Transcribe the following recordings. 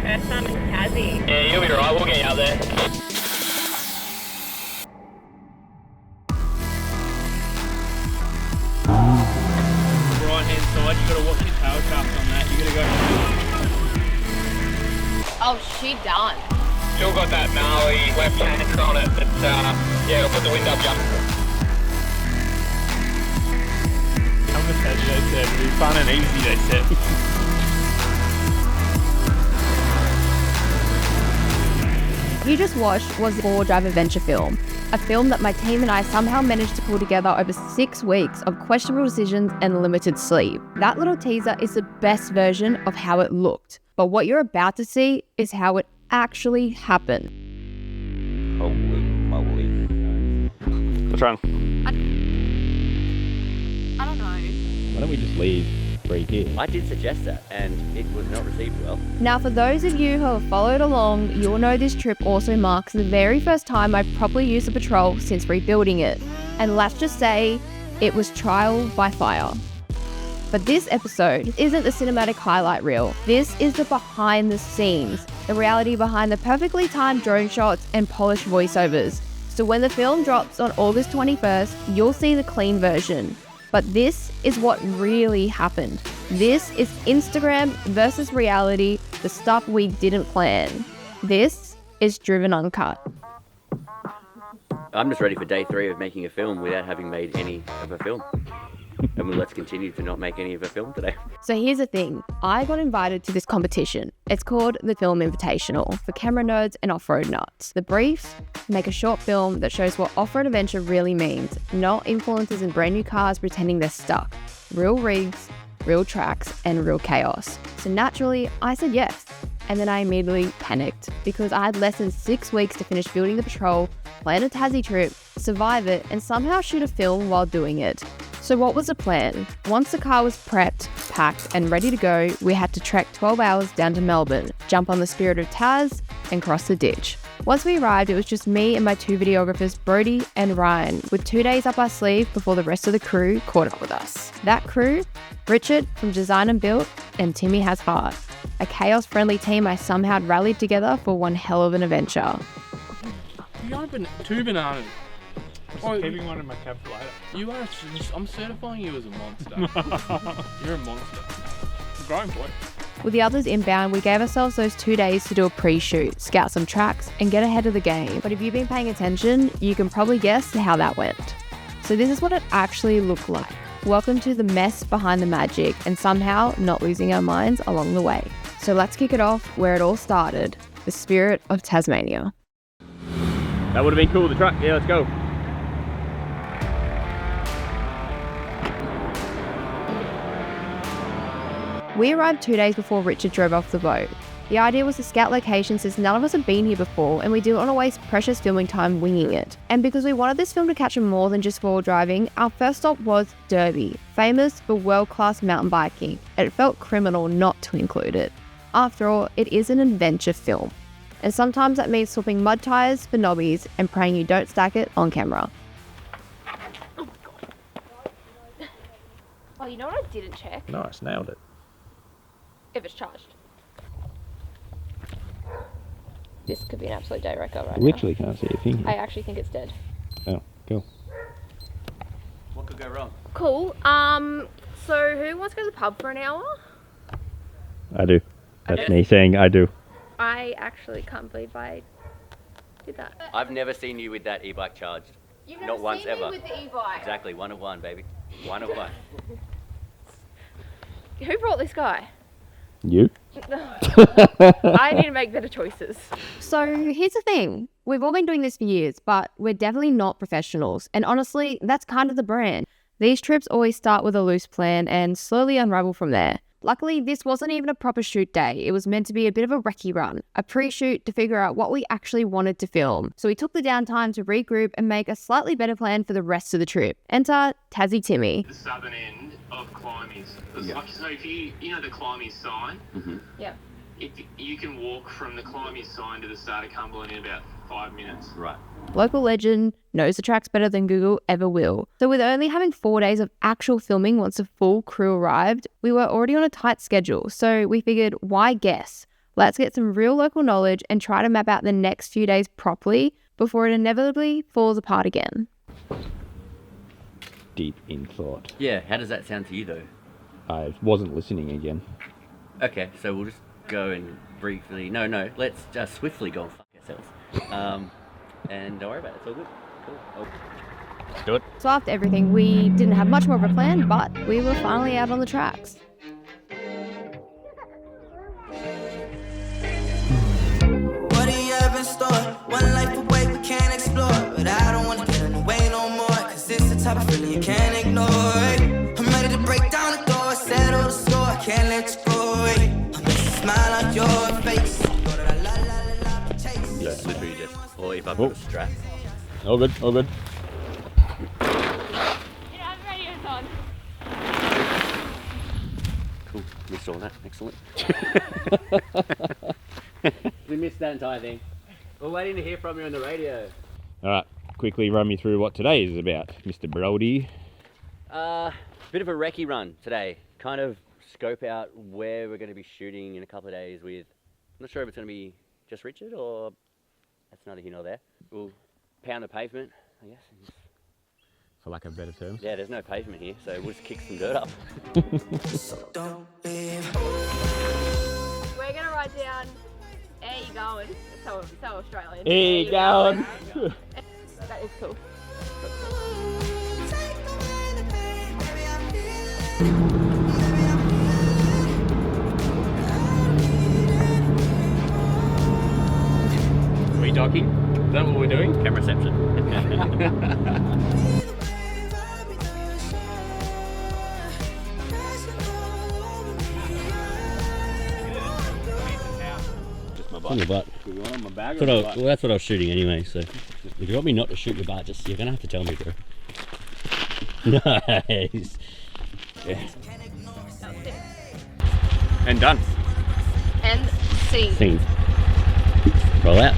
first time in Tassie. Yeah, you'll be right. We'll get you out there. Right hand side, you got to watch your tail shaft on that. You got to go. Oh, she done. Still got that gnarly left hand on it, but yeah, it'll put the wind up jump. I'm just happy they said it'll be fun and easy, they said. You just watched was the 4-Drive adventure film, a film that my team and I somehow managed to pull together over 6 weeks of questionable decisions and limited sleep. That little teaser is the best version of how it looked, but what you're about to see is how it actually happened. Holy moly. What's wrong? I don't know. Why don't we just leave free here? I did suggest that, and it was not received well. Now, for those of you who have followed along, you'll know this trip also marks the very first time I've properly used the patrol since rebuilding it. And let's just say, it was trial by fire. But this episode isn't the cinematic highlight reel. This is the behind the scenes, the reality behind the perfectly timed drone shots and polished voiceovers. So when the film drops on August 21st, you'll see the clean version. But this is what really happened. This is Instagram versus reality, the stuff we didn't plan. This is Driven Uncut. I'm just ready for day 3 of making a film without having made any of a film. And let's continue to not make any of a film today. So here's the thing. I got invited to this competition. It's called the Film Invitational for camera nerds and off-road nuts. The brief, make a short film that shows what off-road adventure really means, not influencers in brand new cars pretending they're stuck. Real rigs, real tracks, and real chaos. So naturally, I said yes. And then I immediately panicked because I had less than 6 weeks to finish building the patrol, plan a Tassie trip, survive it, and somehow shoot a film while doing it. So what was the plan? Once the car was prepped, packed, and ready to go, we had to trek 12 hours down to Melbourne, jump on the Spirit of Tas, and cross the ditch. Once we arrived, it was just me and my 2 videographers, Brody and Ryan, with 2 days up our sleeve before the rest of the crew caught up with us. That crew, Richard from Design and Build, and Timmy Has Heart, a chaos-friendly team I somehow had rallied together for one hell of an adventure. You opened 2 bananas. Just keeping one in my cab for later. You are. I'm certifying you as a monster. You're a monster. Growing boy. With the others inbound, we gave ourselves those 2 days to do a pre-shoot, scout some tracks, and get ahead of the game. But if you've been paying attention, you can probably guess how that went. So this is what it actually looked like. Welcome to the mess behind the magic, and somehow not losing our minds along the way. So let's kick it off where it all started, the Spirit of Tasmania. That would have been cool, the truck. Yeah, let's go. We arrived 2 days before Richard drove off the boat. The idea was to scout locations since none of us had been here before and we didn't want to waste precious filming time winging it. And because we wanted this film to capture more than just 4-wheel driving, our first stop was Derby, famous for world-class mountain biking, and it felt criminal not to include it. After all, it is an adventure film. And sometimes that means swapping mud tyres for knobbies and praying you don't stack it on camera. Oh, you know what I didn't check? Nice, nailed it. If it's charged. This could be an absolute day wrecker right Literally can't see a thing. now. I actually think it's dead. Oh, cool. What could go wrong? Cool. So who wants to go to the pub for an hour? I do. That's Okay. me saying I do. I actually can't believe I did that. I've never seen you with that e-bike charged. You've Not never once seen ever. me with the e-bike. Exactly, 1 of 1, baby. 1 of 1. Who brought this guy? You? I need to make better choices. So here's the thing. We've all been doing this for years, but we're definitely not professionals. And honestly, that's kind of the brand. These trips always start with a loose plan and slowly unravel from there. Luckily, this wasn't even a proper shoot day. It was meant to be a bit of a recce run, a pre-shoot to figure out what we actually wanted to film. So we took the downtime to regroup and make a slightly better plan for the rest of the trip. Enter Tassie Timmy. The southern end of Climies. So if you know the Climies sign, Yeah. if you can walk from the Climies sign to the start of Cumberland in about 5 minutes. Right. Local legend, knows the tracks better than Google ever will. So with only having 4 days of actual filming once the full crew arrived, we were already on a tight schedule. So we figured, why guess? Let's get some real local knowledge and try to map out the next few days properly before it inevitably falls apart again. Deep in thought. Yeah, how does that sound to you though? I wasn't listening again. Okay, so we'll just go and briefly... No, let's just swiftly go and fuck ourselves. And don't worry about it, it's all good. Cool. Let's do it. So after everything, we didn't have much more of a plan, but we were finally out on the tracks. What do you have in store? One life away we can't explore, but I don't wanna get in the way no more, cause it's the type of feeling you can't ignore. I'm ready to break down the door, settle the score, I can't let you go away. I'm gonna smile on your face. Yeah, literally just, or if I've got a strap. All good, all good. Cool, missed all that, excellent. We missed that entire thing. We're waiting to hear from you on the radio. All right, quickly run me through what today is about, Mr. Brody. Bit of a recce run today. Kind of scope out where we're going to be shooting in a couple of days with, I'm not sure if it's going to be just Richard or that's neither here nor there. We'll pound the pavement, I guess. For lack of better terms. Yeah, there's no pavement here, so we'll just kick some dirt up. Don't leave. We're gonna ride down. There you going? So Australian. Hey, There going. That is cool. Are we docking? Is that what we're doing? Camera reception. Just my On your butt. Do you want on my bag or That's what, my I, butt? well, that's what I was shooting anyway, so if you want me not to shoot your butt, just you're gonna have to tell me, bro. Nice. Yeah. And done. And scene. Scene. Roll out.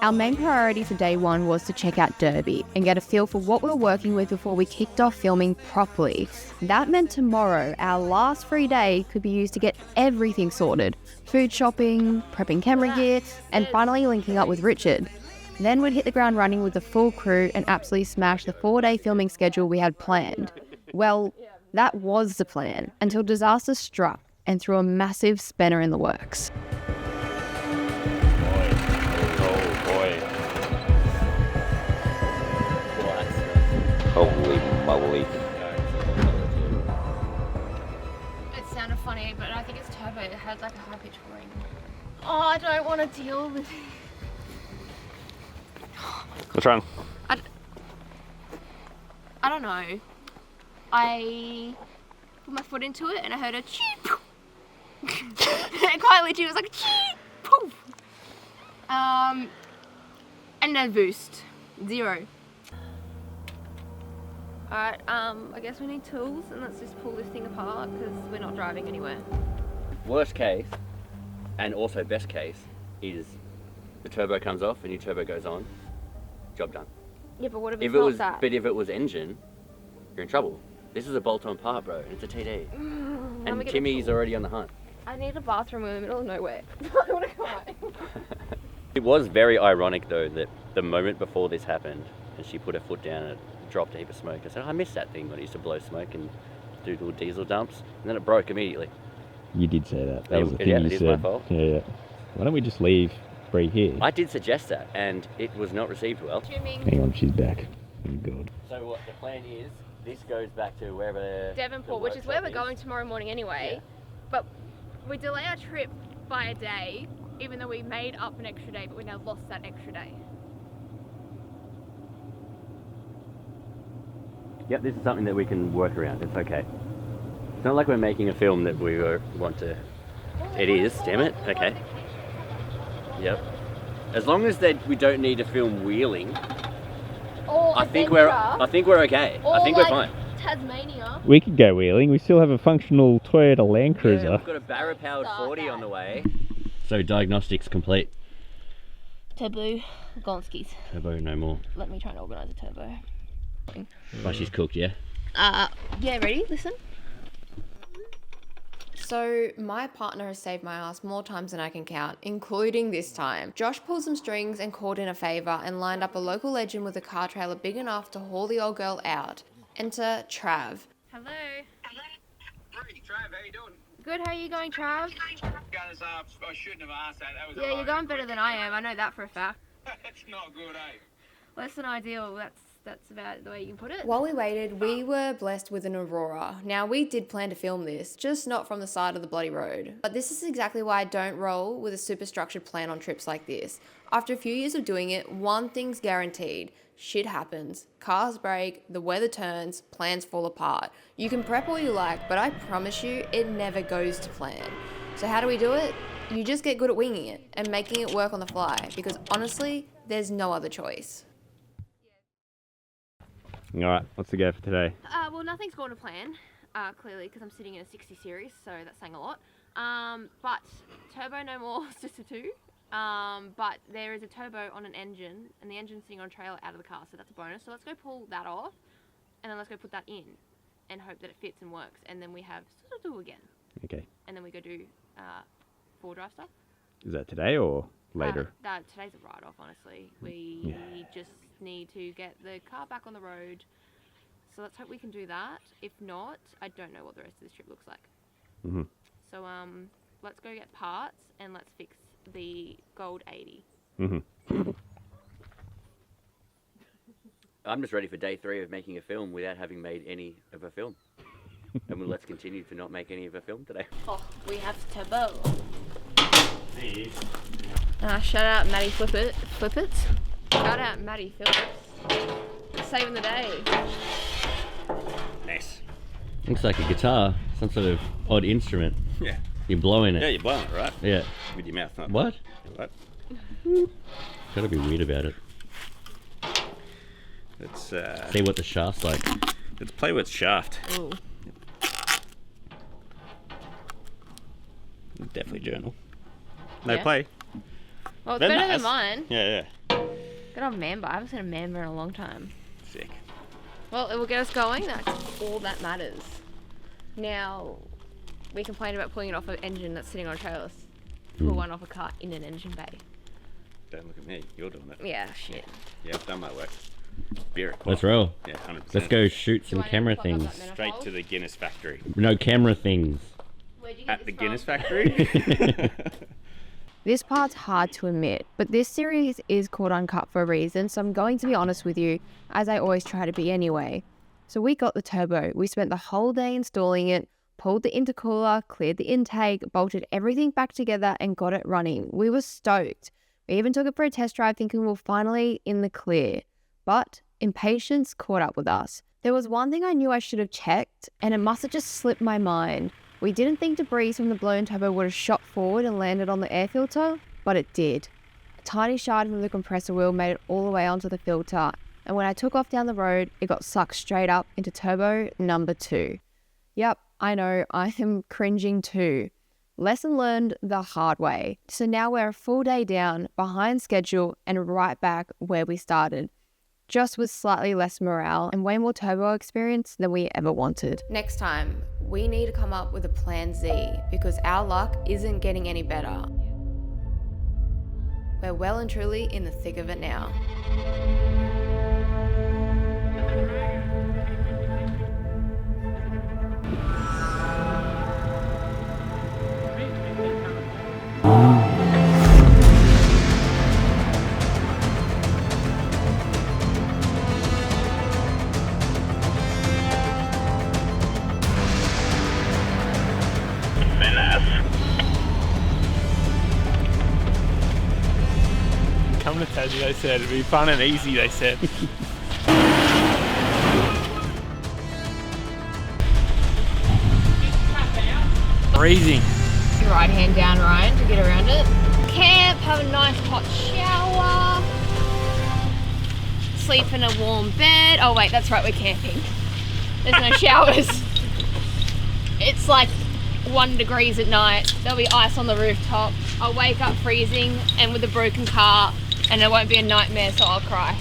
Our main priority for day one was to check out Derby and get a feel for what we were working with before we kicked off filming properly. That meant tomorrow, our last free day, could be used to get everything sorted. Food shopping, prepping camera gear, and finally linking up with Richard. Then we'd hit the ground running with the full crew and absolutely smash the 4-day filming schedule we had planned. Well, that was the plan, until disaster struck and threw a massive spanner in the works. Holy moly. It sounded funny, but I think it's turbo. It had like a high pitched ring. Oh, I don't want to deal with it. What's wrong? I don't know. I put my foot into it and I heard a cheep. And quite literally it was like a cheep. Poof. And no boost. 0. Alright, I guess we need tools and let's just pull this thing apart because we're not driving anywhere. Worst case, and also best case, is the turbo comes off and your turbo goes on. Job done. Yeah, but what if If it's it not was, that? but if it was engine, you're in trouble. This is a bolt-on part, bro, and it's a TD. Let me And get the Timmy's tools. already on the hunt. I need a bathroom in the middle of nowhere. I want to go out. It was very ironic though that the moment before this happened and she put her foot down and it dropped a heap of smoke. I said, oh, I miss that thing when it used to blow smoke and do little diesel dumps. And then it broke immediately. You did say that. That Yeah, was the thing yeah, you it is said. my fault. Yeah. Why don't we just leave Bree here? I did suggest that and it was not received well. Hang on, she's back. Oh, God. So what the plan is, this goes back to wherever Devonport, which is where we're going tomorrow morning anyway. Yeah. But we delay our trip by a day, even though we made up an extra day, but we now lost that extra day. Yep, this is something that we can work around. It's okay. It's not like we're making a film that we want to... It is, damn it. Okay. Yep. As long as that we don't need to film wheeling, Or I think we're okay. I think we're fine. Tasmania. We could go wheeling. We still have a functional Toyota Land Yeah, Cruiser. we've got a Barra-powered 40 on the way. So diagnostics complete. Turbo, Gonskis. Turbo no more. Let me try and organise a turbo. But she's cooked, yeah? Yeah, ready? Listen. So, my partner has saved my ass more times than I can count, including this time. Josh pulled some strings and called in a favour and lined up a local legend with a car trailer big enough to haul the old girl out. Enter Trav. Hello. Hey, Trav, how you doing? Good, how are you going, Trav? Guys, I shouldn't have asked that. That was Yeah, you're going better than I am. I know that for a fact. That's not good, eh? Less than ideal. That's about the way you can put it. While we waited, we were blessed with an aurora. Now, we did plan to film this, just not from the side of the bloody road. But this is exactly why I don't roll with a super structured plan on trips like this. After a few years of doing it, one thing's guaranteed. Shit happens. Cars break, the weather turns, plans fall apart. You can prep all you like, but I promise you, it never goes to plan. So how do we do it? You just get good at winging it and making it work on the fly, because honestly, there's no other choice. Alright, what's the go for today? Well, nothing's going to plan, clearly, because I'm sitting in a 60 series, so that's saying a lot. But turbo no more, it's just a 2. But there is a turbo on an engine, and the engine's sitting on a trailer out of the car, so that's a bonus. So let's go pull that off, and then let's go put that in, and hope that it fits and works. And then we have do again. Okay. And then we go do 4-drive stuff. Is that today or later? Today's a write-off, honestly. We just need to get the car back on the road. So let's hope we can do that. If not, I don't know what the rest of this trip looks like. Mm-hmm. So let's go get parts and let's fix the gold 80. Mm-hmm. I'm just ready for day 3 of making a film without having made any of a film. And let's continue to not make any of a film today. Oh, we have turbo. Shout out Maddie Flippets. Shout out Maddie Phillips. Saving the day. Nice. Looks like a guitar, some sort of odd instrument. Yeah. You're blowing it. Yeah, you're blowing it, right? Yeah. With your mouth, not What? What? Gotta be weird about it. Let's See what the shaft's like. let's play with shaft. Ooh. Definitely journal. No Yeah. play. Well, it's They're better nice. than mine. Yeah, Good old Mamba. I haven't seen a Mamba in a long time. Sick. Well, it will get us going. That's all that matters. Now, we complain about pulling it off an engine that's sitting on a trailer. Pull one off a cart in an engine bay. Don't look at me. You're doing it. Yeah, shit. Yeah, I've done my work. Beer it. Let's roll. Yeah, 100%. Let's go shoot some Do I camera plug up things. that Straight manifold? to the Guinness factory. No camera things. Where'd you get At the this Guinness from? factory? This part's hard to admit, but this series is called Uncut for a reason, so I'm going to be honest with you, as I always try to be anyway. So we got the turbo. We spent the whole day installing it, pulled the intercooler, cleared the intake, bolted everything back together and got it running. We were stoked. We even took it for a test drive thinking we're finally in the clear. But impatience caught up with us. There was one thing I knew I should have checked, and it must have just slipped my mind. We didn't think debris from the blown turbo would have shot forward and landed on the air filter, but it did. A tiny shard from the compressor wheel made it all the way onto the filter, and when I took off down the road, it got sucked straight up into turbo number 2. Yep, I know, I am cringing too. Lesson learned the hard way. So now we're a full day down, behind schedule, and right back where we started. Just with slightly less morale and way more turbo experience than we ever wanted. Next time, we need to come up with a plan Z because our luck isn't getting any better. We're well and truly in the thick of it now. Come to Tassie, they said. It'd be fun and easy, they said. Freezing. Your right hand down, Ryan, to get around it. Camp, have a nice hot shower. Sleep in a warm bed. Oh wait, that's right, we're camping. There's no showers. It's like 1 degrees at night. There'll be ice on the rooftop. I'll wake up freezing and with a broken car, and it won't be a nightmare, so I'll cry.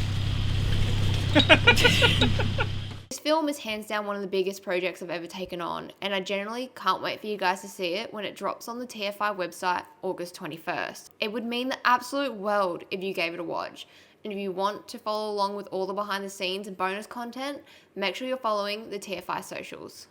film is hands down one of the biggest projects I've ever taken on, and I genuinely can't wait for you guys to see it when it drops on the TFI website August 21st. It would mean the absolute world if you gave it a watch. And if you want to follow along with all the behind the scenes and bonus content, make sure you're following the TFI socials.